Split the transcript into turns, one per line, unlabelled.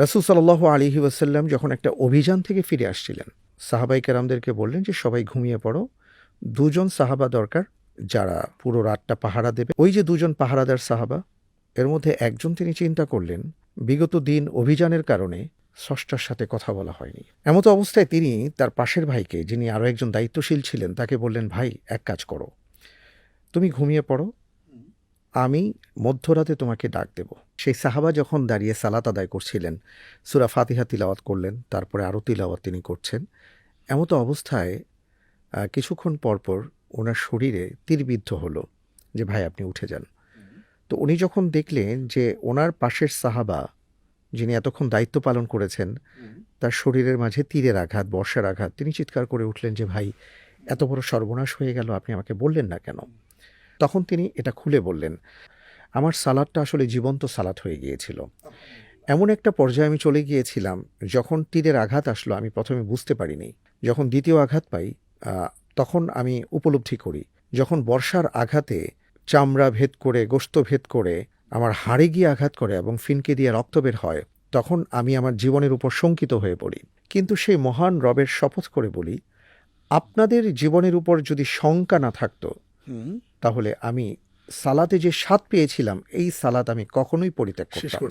রাসূল সাল্লাল্লাহু আলাইহি ওয়াসাল্লাম যখন একটা অভিযান থেকে ফিরে আসছিলেন, সাহাবায়ে কেরামদেরকে বললেন যে সবাই ঘুমিয়ে পড়ো। ২ জন সাহাবা দরকার যারা পুরো রাতটা পাহারা দেবে। ওই যে ২ জন পাহারাদার সাহাবা, এর মধ্যে একজন তিনি চিন্তা করলেন বিগত দিন অভিযানের কারণে স্রষ্টার সাথে কথা বলা হয়নি। এমতো অবস্থায় তিনি তার পাশের ভাইকে, যিনি আরও একজন দায়িত্বশীল ছিলেন, তাকে বললেন, ভাই এক কাজ করো, তুমি ঘুমিয়ে পড়ো, আমি মধ্যরাতে তোমাকে ডাক দেব। সেই সাহাবা যখন দাঁড়িয়ে সালাত আদায় করছিলেন, সূরা ফাতিহা তিলাওয়াত করলেন, তারপরে আরও তিলাওয়াত তিনি করছেন। এমতো অবস্থায় কিছুক্ষণ পরপর ওনার শরীরে তীরবিদ্ধ হলো যে ভাই আপনি উঠে যান। তো উনি যখন দেখলেন যে ওনার পাশের সাহাবা, যিনি এতক্ষণ দায়িত্ব পালন করেছেন, তার শরীরের মাঝে তীরের আঘাত, বর্ষার আঘাত, তিনি চিৎকার করে উঠলেন যে ভাই এত বড় সর্বনাশ হয়ে গেল, আপনি আমাকে বললেন না কেন? তখন তিনি এটা খুলে বললেন, আমার সালাদটা আসলে জীবন্ত সালাদ হয়ে গিয়েছিল। এমন একটা পর্যায়ে আমি চলে গিয়েছিলাম, যখন তীরের আঘাত আসলো আমি প্রথমে বুঝতে পারিনি। যখন দ্বিতীয় আঘাত পাই তখন আমি উপলব্ধি করি। যখন বর্ষার আঘাতে চামড়া ভেদ করে, গোশত ভেদ করে আমার হাড়ে গিয়ে আঘাত করে এবং ফিনকে দিয়ে রক্ত বের হয়, তখন আমি আমার জীবনের উপর শঙ্কিত হয়ে পড়ি। কিন্তু সেই মহান রবের শপথ করে বলি, আপনাদের জীবনের উপর যদি শঙ্কা না থাকতো, তাহলে আমি সালাতে যে স্বাদ পেয়েছিলাম, এই সালাত আমি কখনোই পরিত্যাগ করতাম না।